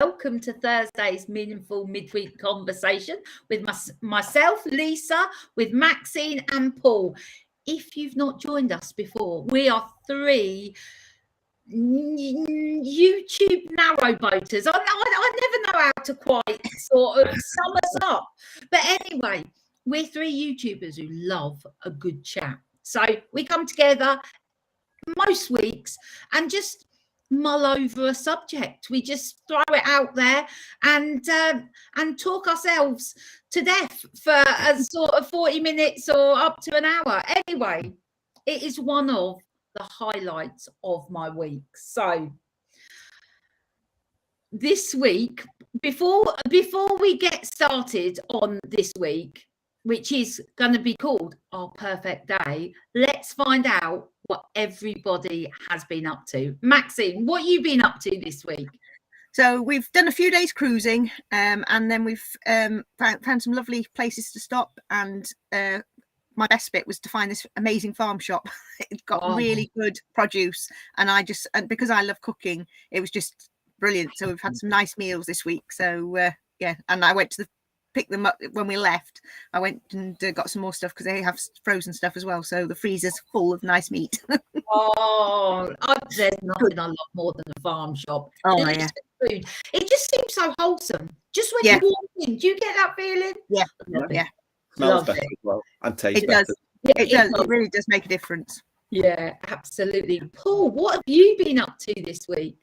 welcome to Thursday's meaningful midweek conversation with myself, Lisa, with Maxine and Paul. If you've not joined us before, we are three YouTube narrowboaters. I never know how to quite sort of sum us up. But anyway, we're three YouTubers who love a good chat. So we come together most weeks and just mull over a subject. We just throw it out there and talk ourselves to death for a sort of 40 minutes or up to an hour. Anyway, it is one of the highlights of my week. So this week, before we get started on this week, which is going to be called Our Perfect Day, let's find out what everybody has been up to. Maxine, what have you been up to this week? So we've done a few days cruising, and then we've found some lovely places to stop. And my best bit was to find this amazing farm shop. It got really good produce, and because I love cooking, it was just brilliant. So we've had some nice meals this week. So yeah, and I went to pick them up when we left. I went and got some more stuff because they have frozen stuff as well. So the freezer's full of nice meat. There's nothing I love more than a farm shop. Yeah. Food. It just seems so wholesome. Just when you walk in, do you get that feeling? Yeah. Smells better as well and tastes better. It does. It really does make a difference. Yeah, absolutely. Paul, what have you been up to this week?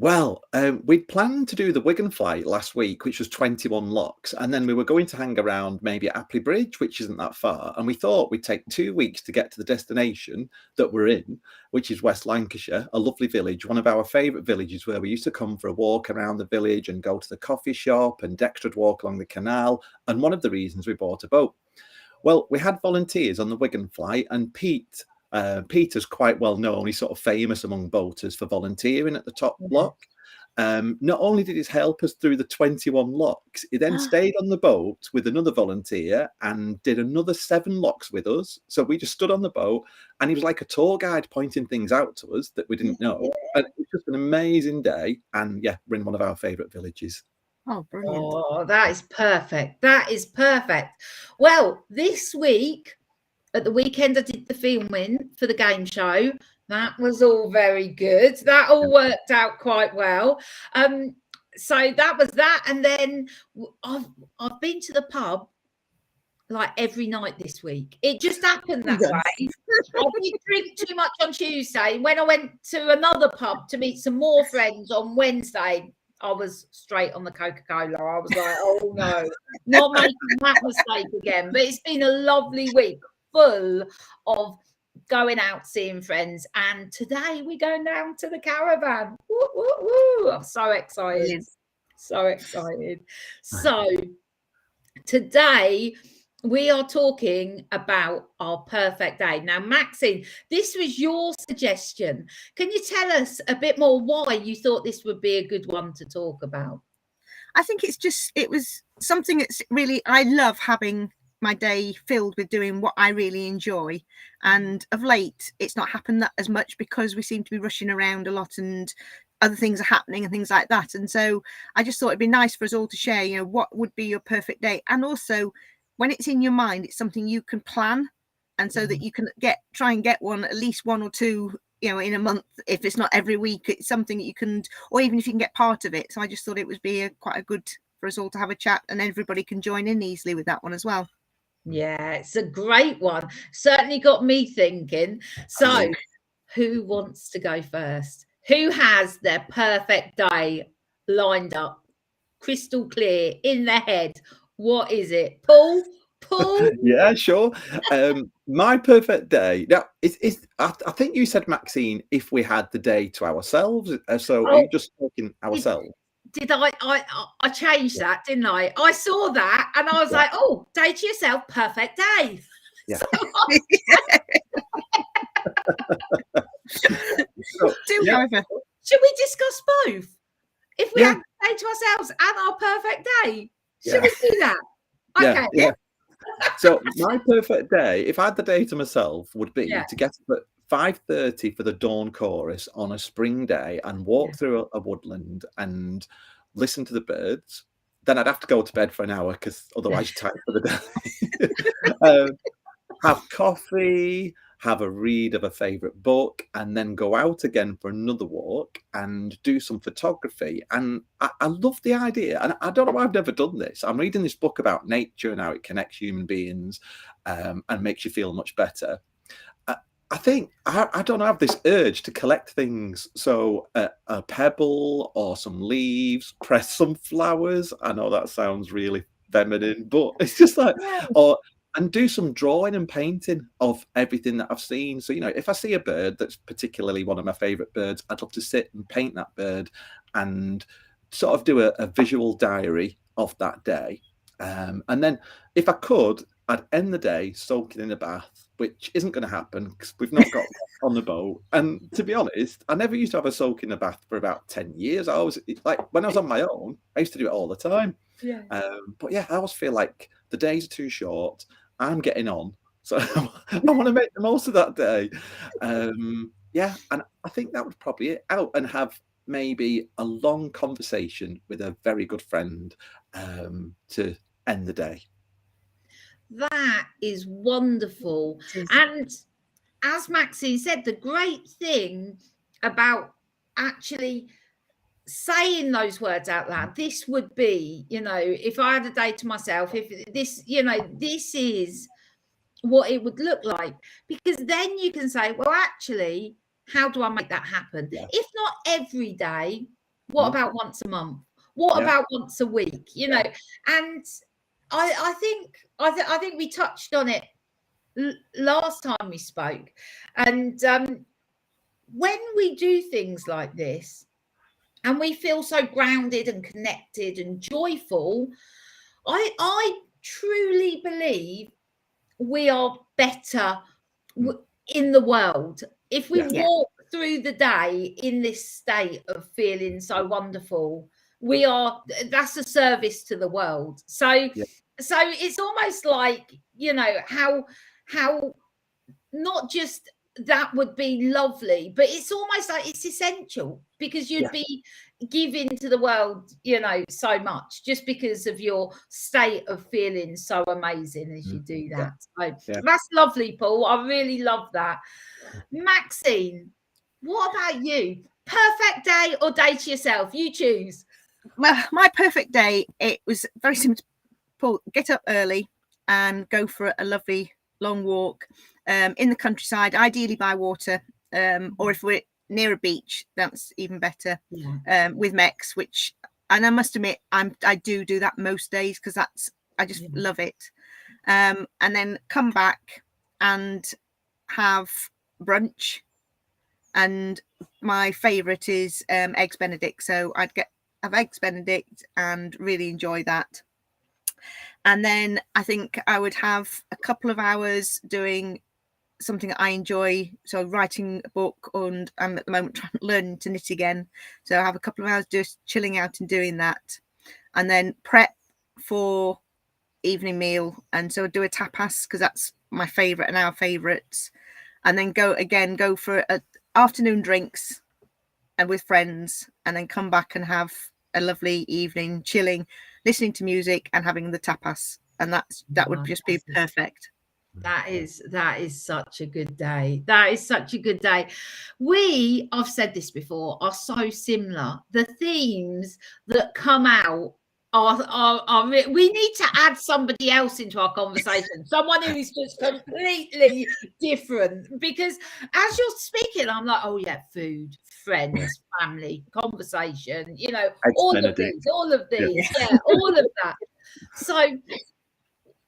Well, we planned to do the Wigan flight last week, which was 21 locks, and then we were going to hang around maybe at Appley Bridge, which isn't that far, and we thought we'd take 2 weeks to get to the destination that we're in, which is West Lancashire, a lovely village, one of our favourite villages where we used to come for a walk around the village and go to the coffee shop, and Dexter would walk along the canal, and one of the reasons we bought a boat. Well, we had volunteers on the Wigan flight, and Peter's quite well known. He's sort of famous among boaters for volunteering at the top block. Not only did he help us through the 21 locks, he then stayed on the boat with another volunteer and did another 7 locks with us. So we just stood on the boat and he was like a tour guide pointing things out to us that we didn't know. And it was just an amazing day. And yeah, we're in one of our favourite villages. Oh, brilliant. Oh, that is perfect. That is perfect. Well, this week, at the weekend, I did the filming for the game show. That was all very good. That all worked out quite well. So that was that. And then I've been to the pub like every night this week. It just happened that way. I did drink too much on Tuesday. When I went to another pub to meet some more friends on Wednesday, I was straight on the Coca-Cola. I was like, oh no, not making that mistake again. But it's been a lovely week, full of going out, seeing friends, and today we're going down to the caravan. Woo, woo, woo. I'm so excited. So excited. So today we are talking about our perfect day. Now, Maxine, this was your suggestion. Can you tell us a bit more why you thought this would be a good one to talk about? I think it was something that's really, I love having my day filled with doing what I really enjoy, and of late it's not happened that as much because we seem to be rushing around a lot and other things are happening and things like that. And so I just thought it'd be nice for us all to share, what would be your perfect day, and also when it's in your mind, it's something you can plan, and so that you can try and get one, at least 1 or 2 in a month. If it's not every week, it's something that you can, or even if you can get part of it. So I just thought it would be quite a good for us all to have a chat, and everybody can join in easily with that one as well. Yeah, it's a great one. Certainly got me thinking. So who wants to go first? Who has their perfect day lined up? Crystal clear in their head. What is it? Paul? Yeah, sure. My perfect day. Now, I think you said, Maxine, if we had the day to ourselves. So are you just talking ourselves? Did I changed that, didn't I? I saw that and I was like, oh, day to yourself, perfect day. Yeah. Should we discuss both? If we had the day to ourselves and our perfect day, should we do that? Okay. Yeah. So my perfect day, if I had the day to myself, would be to get up at 5:30 for the dawn chorus on a spring day and walk through a woodland and listen to the birds. Then I'd have to go to bed for an hour because otherwise you're tired for the day. Have coffee, have a read of a favourite book, and then go out again for another walk and do some photography. And I love the idea. And I don't know why I've never done this. I'm reading this book about nature and how it connects human beings and makes you feel much better. I think, I don't have this urge to collect things. So a pebble or some leaves, press some flowers. I know that sounds really feminine, but it's just like, and do some drawing and painting of everything that I've seen. So, if I see a bird that's particularly one of my favourite birds, I'd love to sit and paint that bird and sort of do a visual diary of that day. And then if I could, I'd end the day soaking in a bath, which isn't going to happen because we've not got on the boat. And to be honest, I never used to have a soak in a bath for about 10 years. I was like, when I was on my own, I used to do it all the time. Yeah. But yeah, I always feel like the days are too short. I'm getting on, so I want to make the most of that day. Yeah, and I think that would probably it. Out and have maybe a long conversation with a very good friend to end the day. That is wonderful. And as Maxine said, the great thing about actually saying those words out loud, this would be, if I had a day to myself, if this, this is what it would look like, because then you can say, well, actually, how do I make that happen? Yeah. If not every day, what about once a month? What about once a week? And I think we touched on it last time we spoke. And when we do things like this, and we feel so grounded and connected and joyful, I truly believe we are better in the world. If we walk through the day in this state of feeling so wonderful, that's a service to the world. So it's almost like, how not just that would be lovely, but it's almost like it's essential, because you'd be giving to the world, so much just because of your state of feeling so amazing as you do that. So that's lovely, Paul. I really love that. Maxine, what about you? Perfect day or day to yourself? You choose. Well, my perfect day, it was very simple. Paul, get up early and go for a lovely long walk in the countryside, ideally by water, or if we're near a beach, that's even better. With Mex, and I must admit, I do that most days because I just love it. And then come back and have brunch, and my favourite is eggs Benedict, so I'd have eggs Benedict and really enjoy that. And then I think I would have a couple of hours doing something that I enjoy. So writing a book, and I'm at the moment learning to knit again. So I have a couple of hours just chilling out and doing that. And then prep for evening meal. And so I do a tapas because that's my favourite and our favourites. And then go for afternoon drinks and with friends, and then come back and have a lovely evening chilling, listening to music and having the tapas, and that would just be perfect. That is such a good day. That is such a good day. I've said this before, are so similar. The themes that come out are we need to add somebody else into our conversation, someone who is just completely different, because as you're speaking, I'm like, oh yeah, food, friends, family, conversation, all of these, all of that. So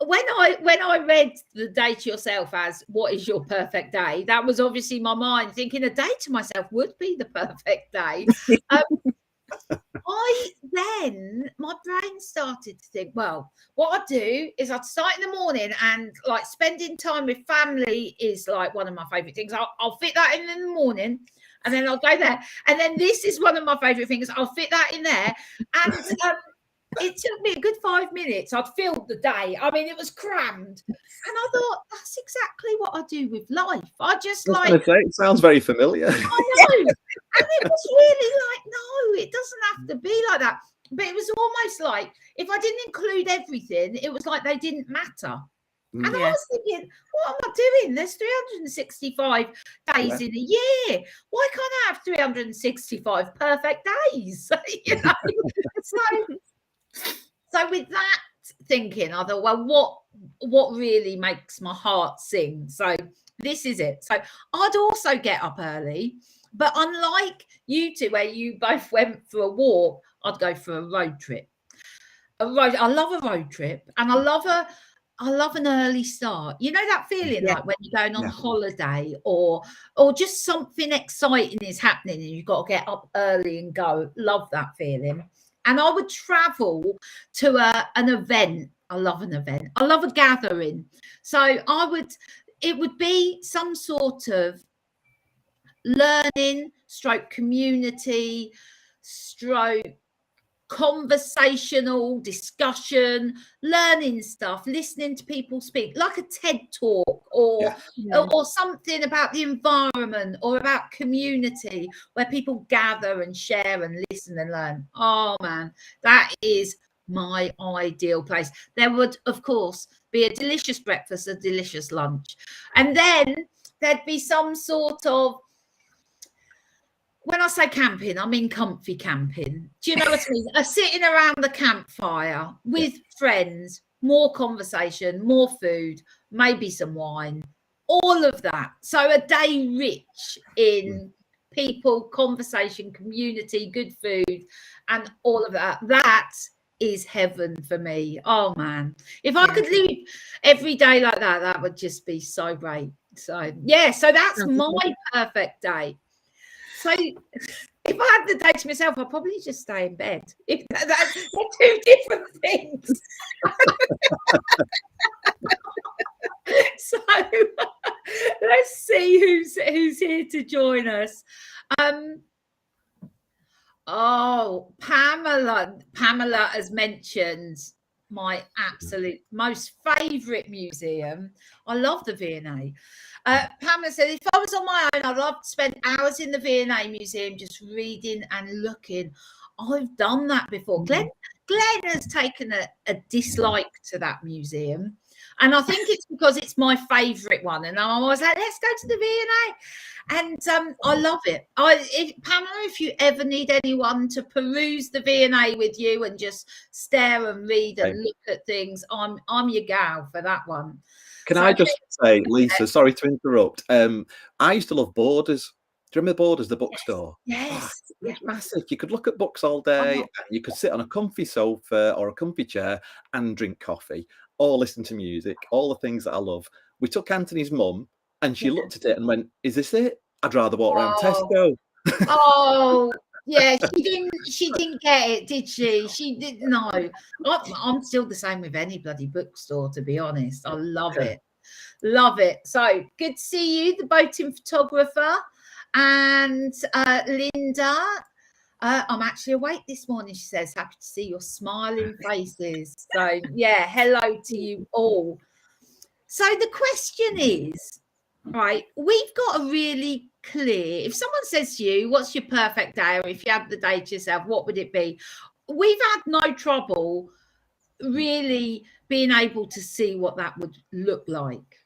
when I read the day to yourself as what is your perfect day, that was obviously my mind thinking a day to myself would be the perfect day. My brain started to think, well, what I'd do is I'd start in the morning, and like spending time with family is like one of my favorite things. I'll fit that in the morning, and then I'll go there. And then this is one of my favorite things. I'll fit that in there. And it took me a good 5 minutes. I'd filled the day. I mean, it was crammed. And I thought, that's exactly what I do with life. It sounds very familiar. I know. And it was really like, no, it doesn't have to be like that. but it was almost like if I didn't include everything, it was like they didn't matter. And I was thinking, what am I doing? There's 365 days in a year. Why can't I have 365 perfect days? You know? So with that thinking, I thought, well, what really makes my heart sing? So this is it. So I'd also get up early, but unlike you two, where you both went for a walk, I'd go for a road trip. I love a road trip, and I love an early start. You know that feeling like when you're going on holiday or just something exciting is happening and you've got to get up early and go. Love that feeling. And I would travel to an event. I love an event. I love a gathering. So it would be some sort of learning stroke community stroke conversational discussion, learning stuff, listening to people speak, like a TED talk or something about the environment or about community where people gather and share and listen and learn. Oh man, that is my ideal place. There would, of course, be a delicious breakfast, a delicious lunch, and then there'd be some sort of, when I say camping, I mean comfy camping. Do you know what I mean? Sitting around the campfire with friends, more conversation, more food, maybe some wine, all of that. So a day rich in people, conversation, community, good food, and all of that. That is heaven for me. Oh man, if I could live every day like that, that would just be so great. So so that's my perfect day. So if I had the day to myself, I'd probably just stay in bed. They're two different things. So let's see who's here to join us. Pamela has mentioned my absolute most favourite museum. I love the V&A. Pamela said, if I was on my own, I'd love to spend hours in the V&A museum just reading and looking. I've done that before. Glenn has taken a dislike to that museum. And I think it's because it's my favourite one. And I was like, let's go to the V&A. And I love it. Pamela, if you ever need anyone to peruse the V&A with you and just stare and read and look at things, I'm your gal for that one. Can I just say, Lisa, sorry to interrupt. I used to love Borders. Do you remember Borders, the bookstore? Yes. It was massive. You could look at books all day. And you could sit on a comfy sofa or a comfy chair and drink coffee or listen to music, all the things that I love. We took Anthony's mum and she looked at it and went, is this it? I'd rather walk around Tesco. Oh, yeah, she didn't get it, did she? She didn't know. I'm still the same with any bloody bookstore, to be honest. I love it. Love it. So good to see you, the boating photographer. And Linda, I'm actually awake this morning, she says. Happy to see your smiling faces. So yeah, hello to you all. So the question is, right, we've got a really clear, if someone says to you, what's your perfect day, or if you had the day to yourself, what would it be? We've had no trouble really being able to see what that would look like.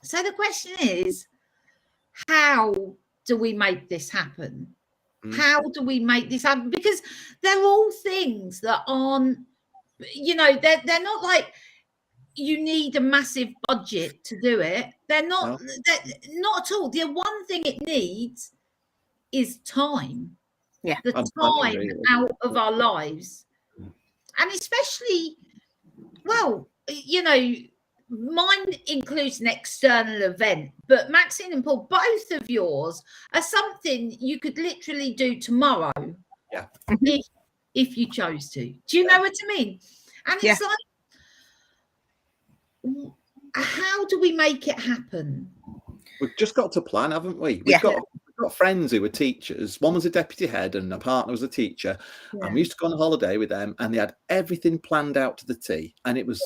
So the question is, how do we make this happen? How do we make this happen? Because they're all things that aren't, you know, they're not like you need a massive budget to do it. They're not, not at all. The one thing it needs is time. Yeah. The time out of our lives. And especially, well, you know, mine includes an external event, but Maxine and Paul, both of yours are something you could literally do tomorrow. Yeah. If you chose to. Do you know what I mean? And it's like, how do we make it happen? We've just got to plan, haven't we? We've got friends who were teachers. One was a deputy head and a partner was a teacher. And we used to go on holiday with them and they had everything planned out to the T. And it was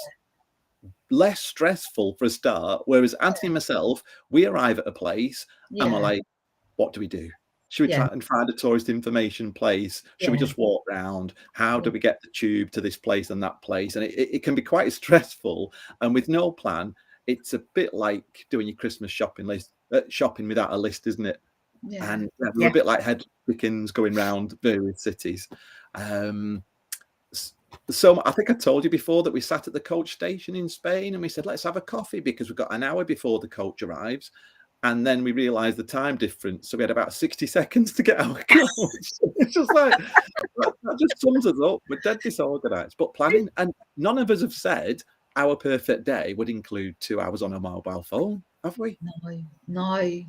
less stressful for a start. Whereas Anthony and myself, we arrive at a place and we're like, what do we do? Should we try and find a tourist information place? Should we just walk around? How do we get the tube to this place and that place? And it can be quite stressful. And with no plan, it's a bit like doing your Christmas shopping without a list, isn't it? Yeah. And we're a bit like Hedge Dickens going around various cities. So I think I told you before that we sat at the coach station in Spain and we said, let's have a coffee because we've got an hour before the coach arrives. And then we realised the time difference. So we had about 60 seconds to get our coach. It's just like, that just sums us up. We're dead disorganised. But planning, and none of us have said our perfect day would include 2 hours on a mobile phone, have we? No.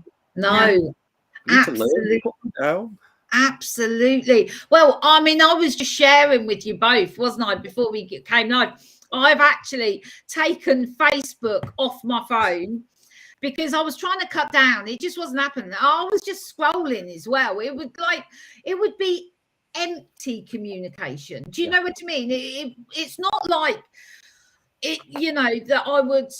Absolutely. Well, I mean, I was just sharing with you both, wasn't I, before we came live? I've actually taken Facebook off my phone because I was trying to cut down. It just wasn't happening. I was just scrolling as well. It would be empty communication. Do you know what I mean? It's not like it, that I would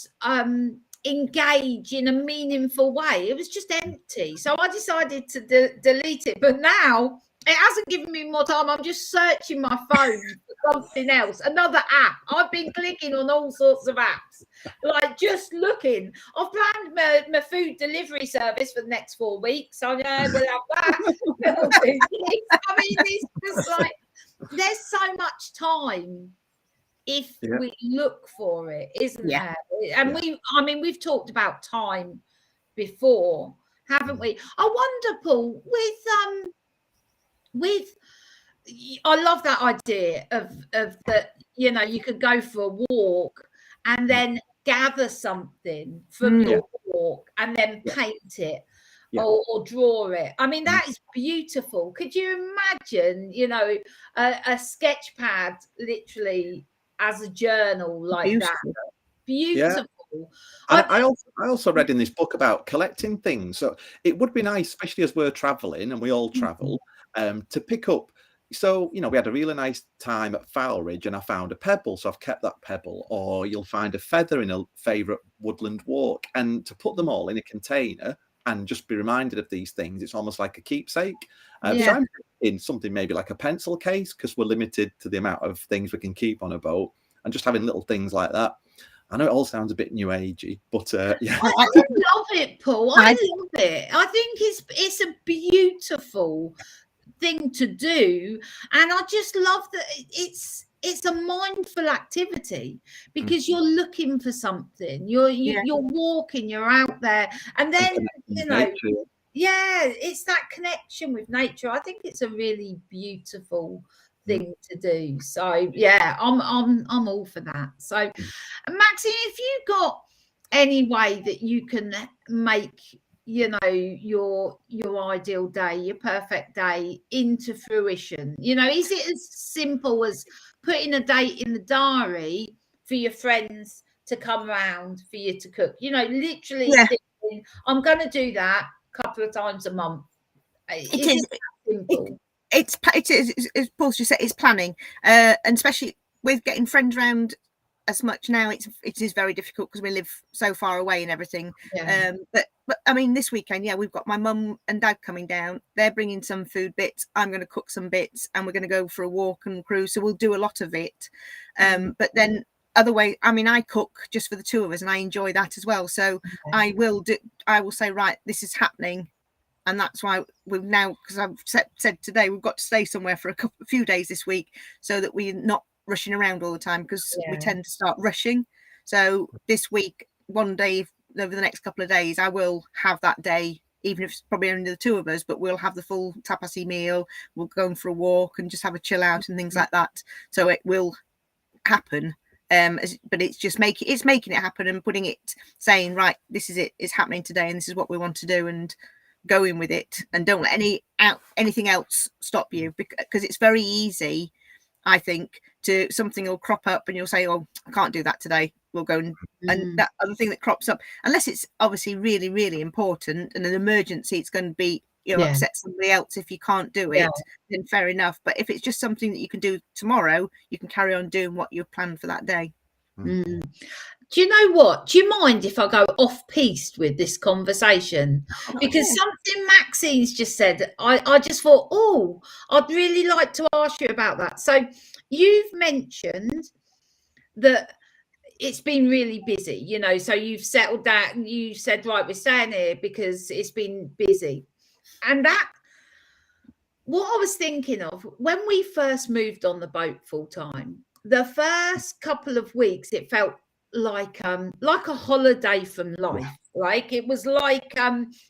engage in a meaningful way. It was just empty. So I decided to delete it. But now it hasn't given me more time. I'm just searching my phone for something else, another app. I've been clicking on all sorts of apps, like just looking. I've planned my food delivery service for the next 4 weeks. So we'll have that. I mean, it's just like there's so much time if we look for it, isn't there? And we've talked about time before, haven't we? I wonder, Paul, with I love that idea of that, you could go for a walk and then gather something from your walk and then paint it or draw it. I mean, that is beautiful. Could you imagine, a sketch pad literally as a journal like that? Beautiful. I also read in this book about collecting things. So it would be nice, especially as we're traveling and we all travel, to pick up. So, we had a really nice time at Fowl Ridge and I found a pebble. So I've kept that pebble. Or you'll find a feather in a favourite woodland walk, and to put them all in a container and just be reminded of these things. It's almost like a keepsake. So I'm in something maybe like a pencil case, because we're limited to the amount of things we can keep on a boat, and just having little things like that. I know it all sounds a bit new agey, but I love it, Paul. I love it. I think it's a beautiful thing to do, and I just love that it's a mindful activity, because you're looking for something. You're walking, you're out there, and then it's that connection with nature. I think it's a really beautiful thing to do. So I'm all for that. So Maxine, if you got any way that you can make your ideal day, your perfect day into fruition, is it as simple as putting a date in the diary for your friends to come around for you to cook, literally thinking, I'm going to do that a couple of times a month? It is simple. It is, as Paul just said, it's planning, and especially with getting friends around as much now, it is very difficult because we live so far away and everything. But I mean, this weekend, we've got my mum and dad coming down. They're bringing some food bits. I'm going to cook some bits, and we're going to go for a walk and cruise. So we'll do a lot of it. But then other way, I mean, I cook just for the two of us, and I enjoy that as well. So I will say, right, this is happening. And that's why we've now, because I've said today, we've got to stay somewhere for a few days this week, so that we're not rushing around all the time, because we tend to start rushing. So this week, one day over the next couple of days, I will have that day, even if it's probably only the two of us, but we'll have the full tapasy meal. We'll go for a walk and just have a chill out and things like that. So it will happen. But it's just making it happen and putting it, saying, right, this is it, it's happening today, and this is what we want to do, and going with it, and don't let anything else stop you, because it's very easy, I think, to something will crop up and you'll say, oh, I can't do that today, we'll go and that other thing that crops up, unless it's obviously really, really important and an emergency, it's going to be, upset somebody else if you can't do it, then fair enough. But if it's just something that you can do tomorrow, you can carry on doing what you've planned for that day. do you know what? Do you mind if I go off piste with this conversation? Because something Maxine's just said, I just thought, oh, I'd really like to ask you about that. So you've mentioned that it's been really busy, you know, so you've settled down, you said, right, we're staying here because it's been busy. And that, what I was thinking of, when we first moved on the boat full time, the first couple of weeks, it felt like a holiday from life. Like it was like,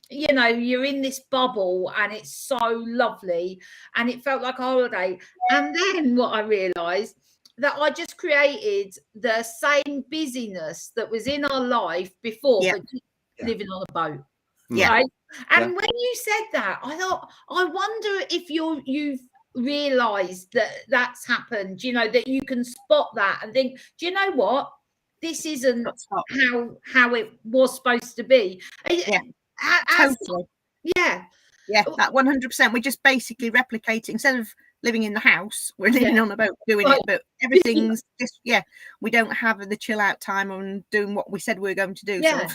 you know, you're in this bubble and it's so lovely and it felt like a holiday. And then what I realized, that I just created the same busyness that was in our life before, but living on a boat. Right? And when you said that, I thought, I wonder if you've realized that that's happened, you know, that you can spot that and think, do you know what? This isn't how it was supposed to be. Totally. Yeah, that 100%. We're just basically replicating, instead of living in the house, we're living on a boat doing it, but everything's just we don't have the chill out time on doing what we said we were going to do. So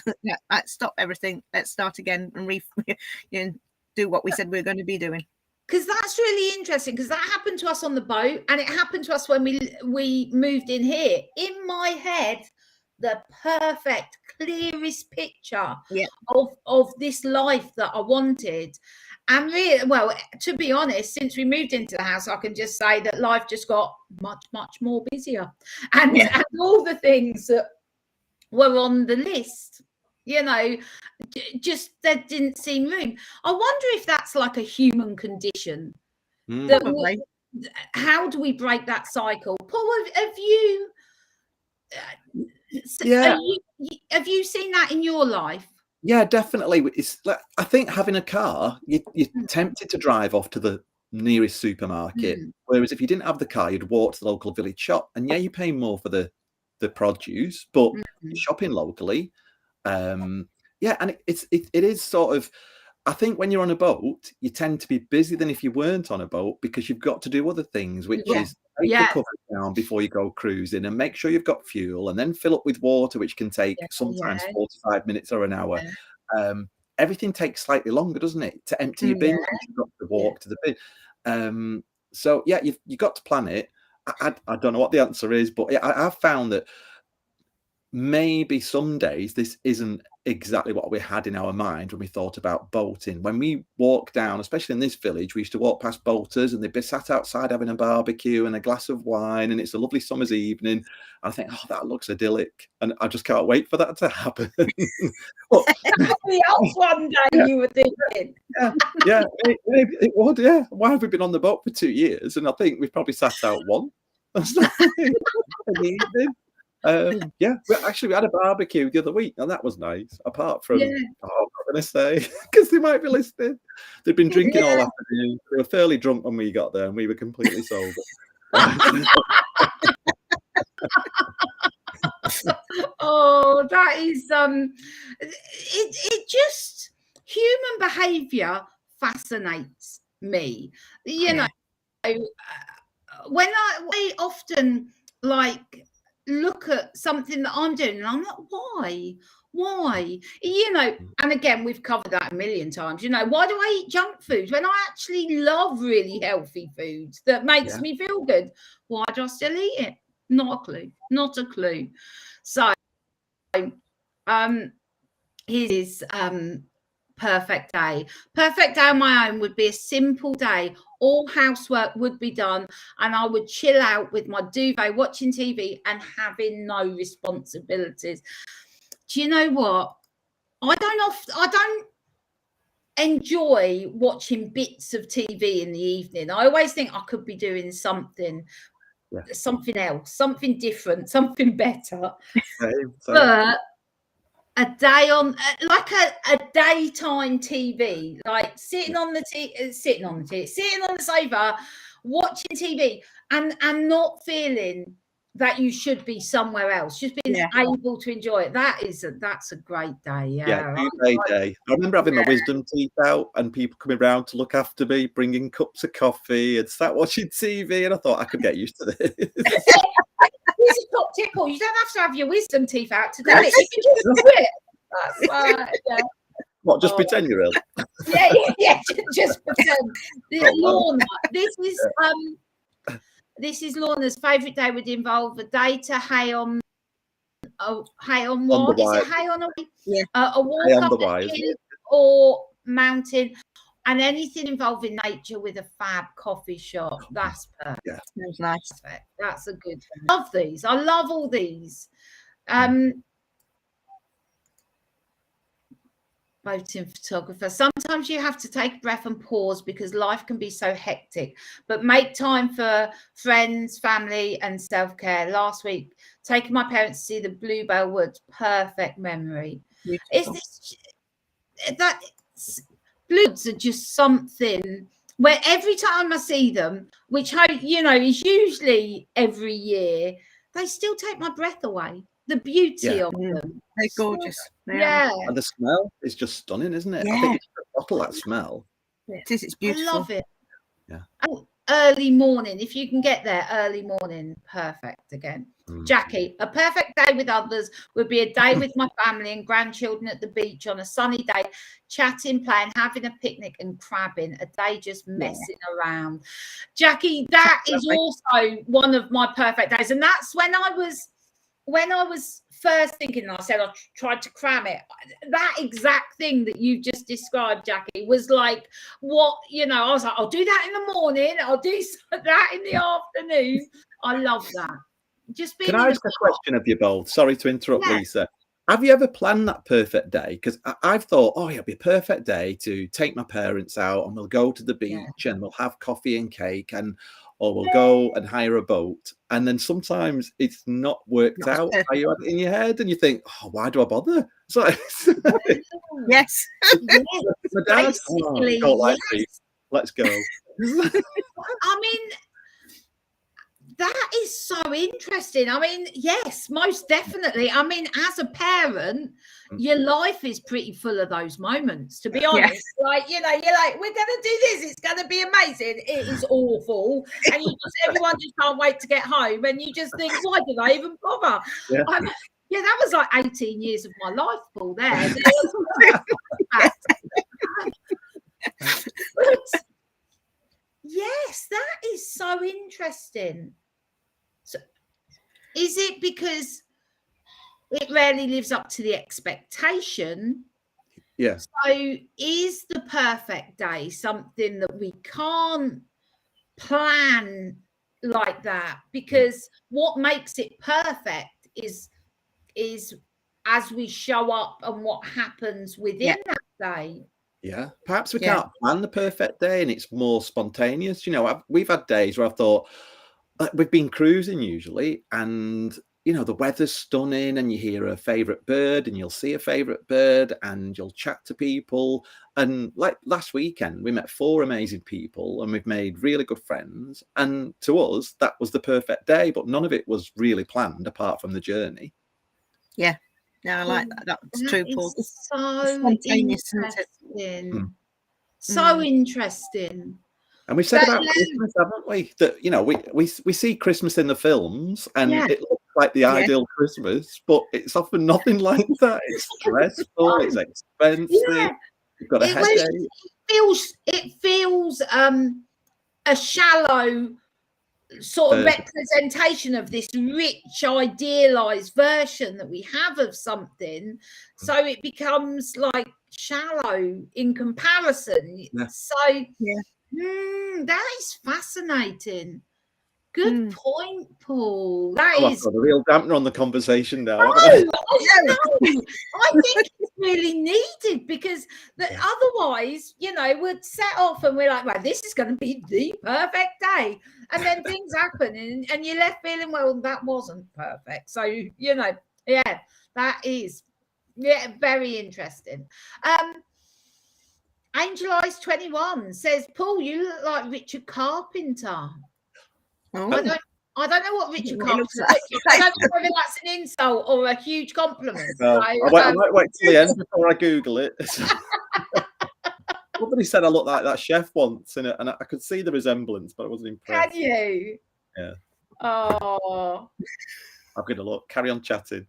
let's stop everything, let's start again and do what we said we were going to be doing. Because that's really interesting, because that happened to us on the boat and it happened to us when we moved in here. In my head, the perfect, clearest picture of this life that I wanted. And really, well, to be honest, since we moved into the house, I can just say that life just got much, much more busier. And all the things that were on the list, you know, just there didn't seem room. I wonder if that's like a human condition. How do we break that cycle? Paul, have you have you seen that in your life? Yeah, definitely. It's like, I think having a car, you're tempted to drive off to the nearest supermarket. Whereas if you didn't have the car, you'd walk to the local village shop. And you're paying more for the produce, but you're shopping locally. And it is sort of, I think when you're on a boat, you tend to be busy than if you weren't on a boat, because you've got to do other things, which is take the cover down before you go cruising and make sure you've got fuel, and then fill up with water, which can take sometimes 45 minutes or an hour. Everything takes slightly longer, doesn't it, to empty your bin? You've got to walk to the bin. So you've got to plan it. I don't know what the answer is, but I've found that maybe some days this isn't exactly what we had in our mind when we thought about boating. When we walk down, especially in this village, we used to walk past boaters and they'd be sat outside having a barbecue and a glass of wine, and it's a lovely summer's evening. And I think, oh, that looks idyllic, and I just can't wait for that to happen. Somebody else one day you were thinking. It would. Why have we been on the boat for 2 years? And I think we've probably sat out one. In the evening. We had a barbecue the other week, and that was nice. Apart from, I'm not going to say, because they might be listening. They'd been drinking all afternoon. They were fairly drunk when we got there, and we were completely sober. Oh, that is it just, human behavior fascinates me. You know, when I often like look at something that I'm doing and I'm like, why, you know, and again, we've covered that a million times, you know, why do I eat junk food when I actually love really healthy foods that makes me feel good? Why do I still eat it? Not a clue. So his perfect day on my own would be a simple day. All housework would be done and I would chill out with my duvet, watching TV and having no responsibilities. Do you know what? I don't enjoy watching bits of TV in the evening. I always think I could be doing something else, something different, something better. But a day on, like a daytime TV, like sitting on the sofa, watching TV, and not feeling that you should be somewhere else, just being able to enjoy it. That's a great day. Duvet day. I remember having my wisdom teeth out and people coming around to look after me, bringing cups of coffee and start watching TV, and I thought I could get used to this. Here's a top tip Paul, you don't have to have your wisdom teeth out to do it. You can just do it. That's right. Yeah. What, just pretend you're ill? Yeah. Just pretend. Lorna, this is Lorna's favourite day would involve a day to hay on what? Is it hay on a way? Yeah. A walk Hay on up the a wise. hill or mountain, and anything involving nature with a fab coffee shop. That's perfect. Yeah. Sounds nice. That's a good one. Love these. I love all these. Boating photographer. Sometimes you have to take a breath and pause because life can be so hectic, but make time for friends, family, and self-care. Last week, taking my parents to see the Bluebell Woods, perfect memory. Bluebells are just something where every time I see them, which is usually every year, they still take my breath away. The beauty of them. They're gorgeous. And the smell is just stunning, isn't it? Yeah. I think it's a bottle, that smell. It is. It's beautiful. I love it. Yeah. And early morning, if you can get there early morning, perfect again. Jackie, a perfect day with others would be a day with my family and grandchildren at the beach on a sunny day, chatting, playing, having a picnic and crabbing, a day just messing around. Jackie, that is also one of my perfect days. And that's when I was first thinking, I said I tried to cram it. That exact thing that you just described, Jackie, was like what, I was like, I'll do that in the morning. I'll do that in the afternoon. I love that. Just being. Can I ask a question of you both? Sorry to interrupt, Lisa. Have you ever planned that perfect day? Because I've thought, it'll be a perfect day to take my parents out and we'll go to the beach and we'll have coffee and cake or we'll go and hire a boat. And then sometimes it's not worked out how you had it in your head and you think, why do I bother? So, yes. My dad, don't like me. Let's go. I mean, that is so interesting. I mean, yes, most definitely. I mean, as a parent, your life is pretty full of those moments, to be honest. Like, you're like, we're going to do this. It's going to be amazing. It is awful. And everyone just can't wait to get home. And you just think, why did I even bother? Yeah, that was like 18 years of my life, Paul, there. Yes, that is so interesting. So, is it because it rarely lives up to the expectation? Yeah. So is the perfect day something that we can't plan like that? Because what makes it perfect is as we show up and what happens within that day. Yeah, perhaps we can't plan the perfect day and it's more spontaneous. We've had days where I've thought, we've been cruising usually and, the weather's stunning and you hear a favourite bird and you'll see a favourite bird and you'll chat to people. And like last weekend, we met 4 amazing people and we've made really good friends. And to us, that was the perfect day, but none of it was really planned apart from the journey. Yeah. Yeah, I like that. That's true, Paul. So interesting. So interesting. And we've said about Christmas, haven't we? That we see Christmas in the films and it looks like the ideal Christmas, but it's often nothing like that. It's stressful, it's expensive, you've got a headache. It feels a shallow sort of representation of this rich, idealized version that we have of something, so it becomes like shallow in comparison. So that is fascinating. Good point, Paul. That is. I've got a real dampener on the conversation now. I think it's really needed because otherwise, we'd set off and we're like, well, this is going to be the perfect day. And then things happen and you're left feeling, well, that wasn't perfect. So, that is very interesting. Angel Eyes 21 says, Paul, you look like Richard Carpenter. Oh. I don't know what Richard Carpenter looks like. I don't know whether that's an insult or a huge compliment. No, I might wait till the end before I Google it. Somebody said I looked like that chef once, and I could see the resemblance, but I wasn't impressed. Can you? Yeah. Oh. I'm going to look. Carry on chatting.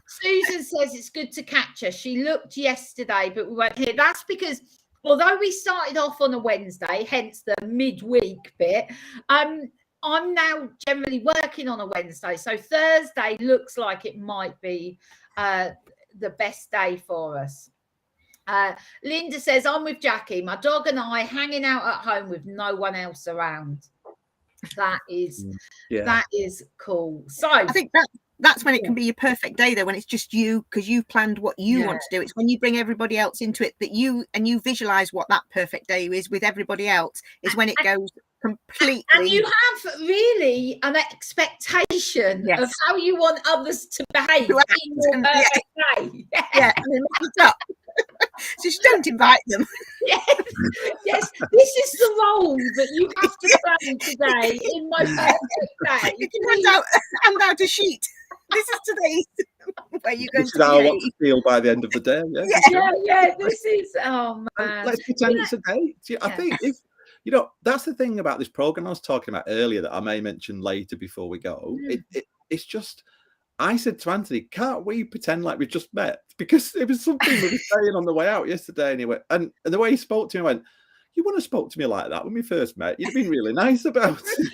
Susan says it's good to catch her. She looked yesterday, but we weren't here. That's because although we started off on a Wednesday, hence the midweek bit, I'm now generally working on a Wednesday. So Thursday looks like it might be the best day for us. Linda says, I'm with Jackie, my dog and I hanging out at home with no one else around. That is cool. So I think that's when it can be your perfect day, though, when it's just you, because you've planned what you want to do. It's when you bring everybody else into it that you visualize what that perfect day is with everybody else, is when it goes completely. And you have really an expectation of how you want others to behave in your perfect day. Yeah, and then make it up. So just don't invite them. Yes, this is the role that you have to play today in my perfect day. You can hand out a sheet. This is today's where you're going to how I want to feel by the end of the day. Yeah. This is man. Let's pretend it's a date. I think if that's the thing about this program I was talking about earlier that I may mention later before we go. It's just, I said to Anthony, can't we pretend like we just met? Because it was something we were saying on the way out yesterday. And he went, and the way he spoke to me, I went, you wouldn't have spoke to me like that when we first met. You'd been really nice about it.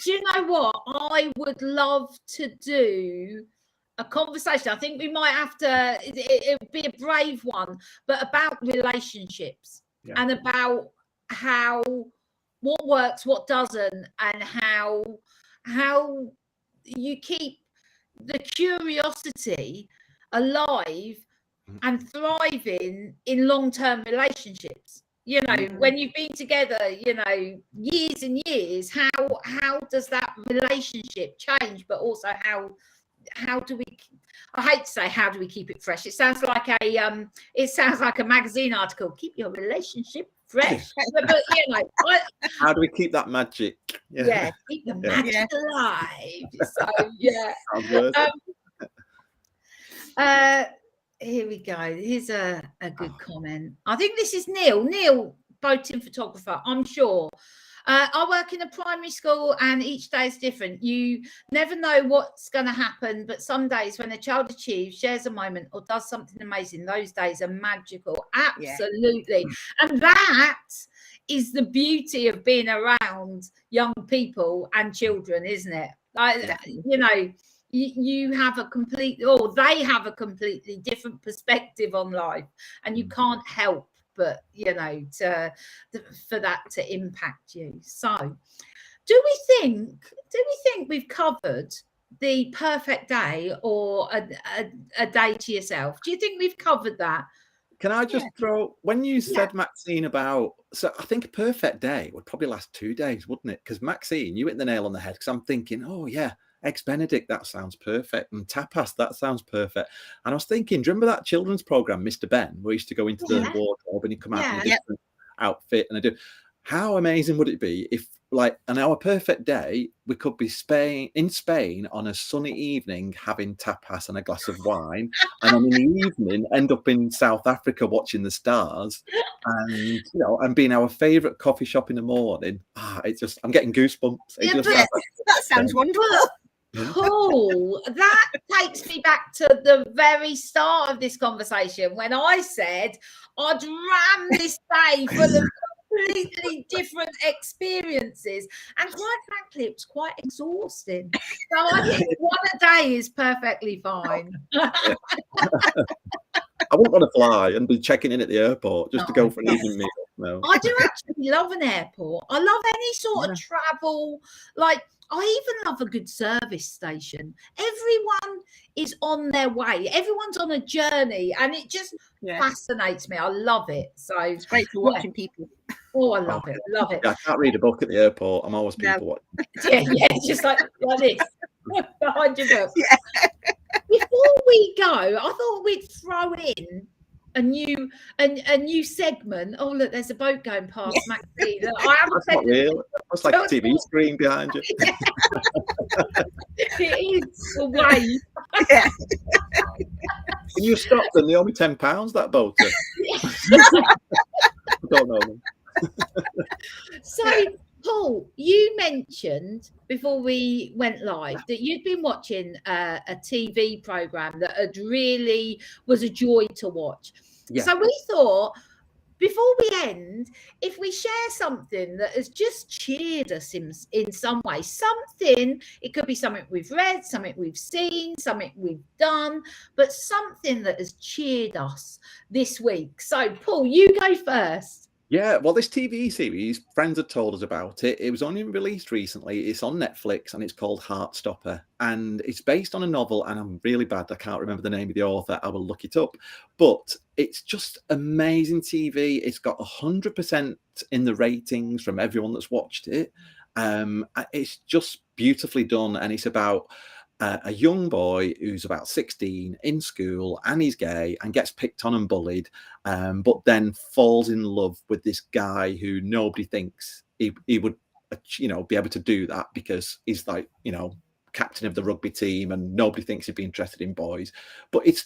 Do you know what? I would love to do a conversation. I think we might have to, it would be a brave one, but about relationships and about what works, what doesn't, and how you keep the curiosity alive and thriving in long-term relationships. When you've been together, years and years, how does that relationship change? But also how do we, I hate to say, how do we keep it fresh? It sounds like a magazine article. Keep your relationship fresh. But how do we keep that magic? Keep the magic alive. Here we go. Here's a good comment. I think this is Neil, boating photographer, I'm sure. I work in a primary school and each day is different. You never know what's going to happen, but some days when a child achieves, shares a moment or does something amazing, those days are magical. Absolutely. And that is the beauty of being around young people and children, isn't it? You have they have a completely different perspective on life, and you can't help but for that to impact you. So do we think we've covered the perfect day or a day to yourself? Do you think we've covered that? Can I just throw, when you said, Maxine, about, so I think a perfect day would probably last 2 days, wouldn't it? Because Maxine, you hit the nail on the head, because I'm thinking, Eggs Benedict, that sounds perfect. And tapas, that sounds perfect. And I was thinking, do you remember that children's program, Mr. Ben, where we used to go into the wardrobe and he'd come out in a different outfit? And I do. How amazing would it be if, like, on our perfect day, we could be in Spain on a sunny evening having tapas and a glass of wine, and then in the evening end up in South Africa watching the stars, and and being our favourite coffee shop in the morning. I'm getting goosebumps. That sounds wonderful. Paul, that takes me back to the very start of this conversation when I said I'd ram this day full of completely different experiences, and quite frankly it was quite exhausting. So I think one a day is perfectly fine. I wouldn't want to fly and be checking in at the airport just to go for an evening meal. No. I do actually love an airport. I love any sort of travel. Like, I even love a good service station. Everyone is on their way. Everyone's on a journey, and it just fascinates me. I love it. So it's great for watching people. Oh, I love it. Love it. I can't read a book at the airport. I'm always people watching. It's just like this behind your book. Before we go, I thought we'd throw in a new segment. Oh, look, there's a boat going past, Maxine. That's not real. It's like a TV screen behind you. It is a wave. Can you stop them? They're only £10, that boat. I don't know them. So, Paul, you mentioned before we went live that you'd been watching a TV program that was a joy to watch. Yeah. So we thought, before we end, if we share something that has just cheered us in some way, something, it could be something we've read, something we've seen, something we've done, but something that has cheered us this week. So, Paul, you go first. Yeah, well, this TV series, friends had told us about it. It was only released recently. It's on Netflix and it's called Heartstopper. And it's based on a novel, and I'm really bad. I can't remember the name of the author. I will look it up. But it's just amazing TV. It's got 100% in the ratings from everyone that's watched it. It's just beautifully done. And it's about a young boy who's about 16 in school, and he's gay and gets picked on and bullied, but then falls in love with this guy who nobody thinks he would, be able to do that, because he's like, captain of the rugby team and nobody thinks he'd be interested in boys. But it's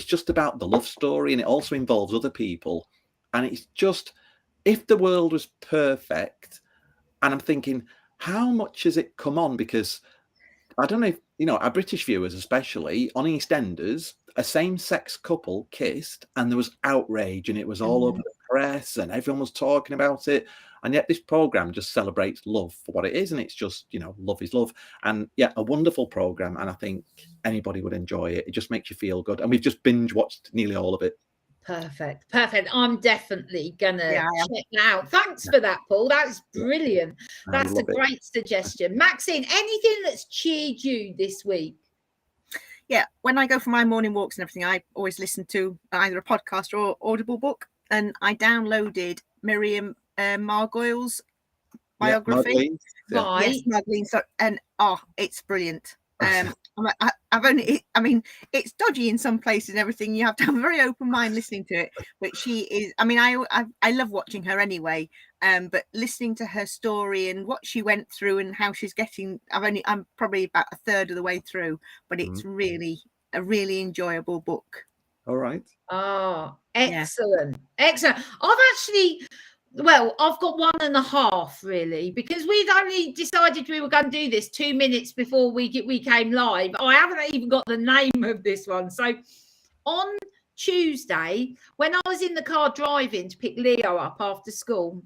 just about the love story, and it also involves other people. And it's just, if the world was perfect, and I'm thinking, how much has it come on? Because I don't know if, our British viewers, especially on EastEnders, a same-sex couple kissed and there was outrage and it was all over the press and everyone was talking about it. And yet this program just celebrates love for what it is. And it's just, love is love. And yeah, a wonderful program. And I think anybody would enjoy it. It just makes you feel good. And we've just binge watched nearly all of it. Perfect. I'm definitely gonna check that out. Thanks for that, Paul. That's brilliant. That's a great suggestion. Maxine, anything that's cheered you this week? Yeah, when I go for my morning walks and everything, I always listen to either a podcast or audible book, and I downloaded Miriam Margolyes's biography. Right. Yes, Margolyes. So, and it's brilliant. It's dodgy in some places and everything. You have to have a very open mind listening to it. But she is, I love watching her anyway. But listening to her story and what she went through and how she's getting, I'm probably about a third of the way through, but it's really a really enjoyable book. All right. Oh, excellent. Excellent. I've got 1.5 really, because we'd only decided we were going to do this 2 minutes before we came live. I haven't even got the name of this one. So on Tuesday, when I was in the car driving to pick Leo up after school,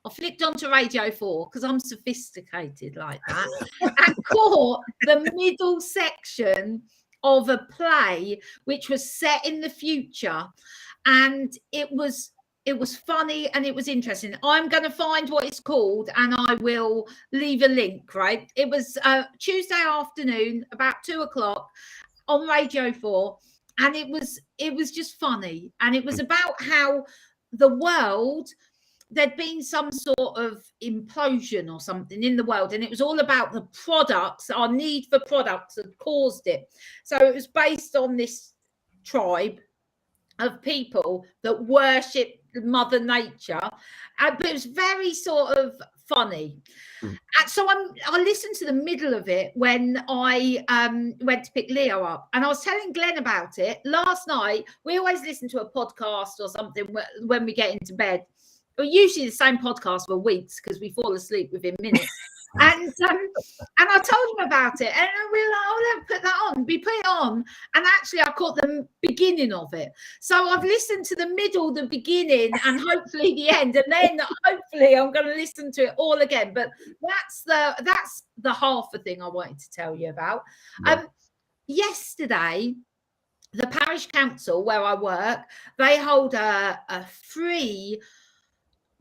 I flicked onto Radio 4 because I'm sophisticated like that and caught the middle section of a play which was set in the future, and it was funny and it was interesting. I'm going to find what it's called and I will leave a link, right? It was Tuesday afternoon, about 2:00 on Radio 4. And it was just funny. And it was about how the world, there'd been some sort of implosion or something in the world. And it was all about the products, our need for products had caused it. So it was based on this tribe of people that worship Mother Nature, but it was very sort of funny. And so I listened to the middle of it when I went to pick Leo up, and I was telling Glenn about it last night. We always listen to a podcast or something when we get into bed. Well, usually the same podcast for weeks because we fall asleep within minutes. And I told him about it, and we were like, "Oh, let's put that on." We put it on, and actually, I caught the beginning of it. So I've listened to the middle, the beginning, and hopefully the end, and then hopefully I'm going to listen to it all again. But that's the half the thing I wanted to tell you about. Yeah. Yesterday, the parish council where I work, they hold a free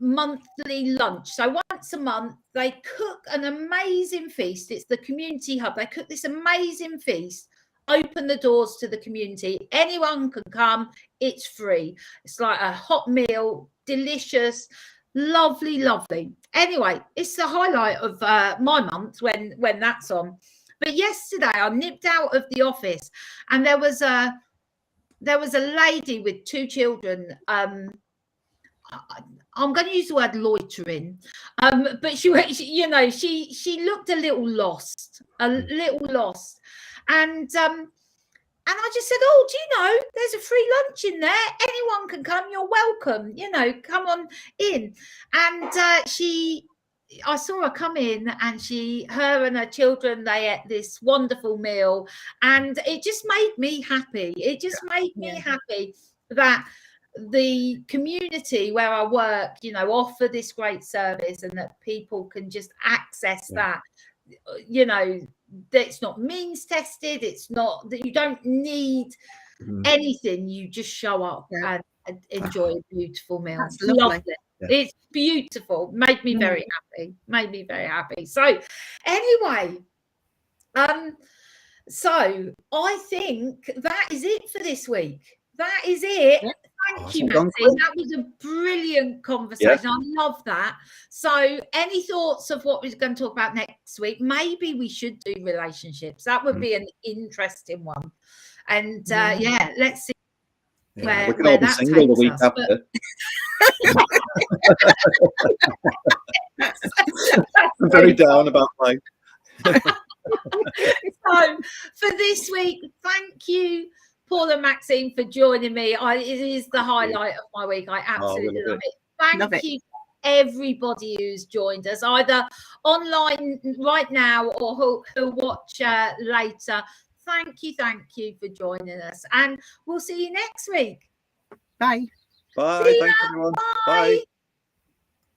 monthly lunch. So once a month they cook an amazing feast. It's the community hub. They cook this amazing feast, open the doors to the community. Anyone can come. It's free. It's like a hot meal, delicious, lovely. Anyway, it's the highlight of my month when that's on. But yesterday I nipped out of the office and there was a lady with 2 children. I'm going to use the word loitering, but she looked a little lost, and I just said, "Oh, do you know there's a free lunch in there? Anyone can come. You're welcome. Come on in." And she I saw her come in, and her and her children, they ate this wonderful meal, and it just made me happy. It just made me happy that the community where I work, you know, offer this great service, and that people can just access that. You know, that it's not means tested. It's not that you don't need anything. You just show up and enjoy a beautiful meal. That's lovely. It's beautiful. Made me very happy. Made me very happy. So anyway, so I think that is it for this week. That is it. Thank you, Maxine. That was a brilliant conversation. I love that. So any thoughts of what we're going to talk about next week? Maybe we should do relationships. That would be an interesting one. And let's see where that takes the week us. after. I'm very down about life. So for this week, thank you, Paul and Maxine, for joining me. It is the highlight of my week. I absolutely love it. Thank you, everybody who's joined us, either online right now or who'll watch later. Thank you for joining us, and we'll see you next week. Bye. Bye. Thanks, everyone. Bye.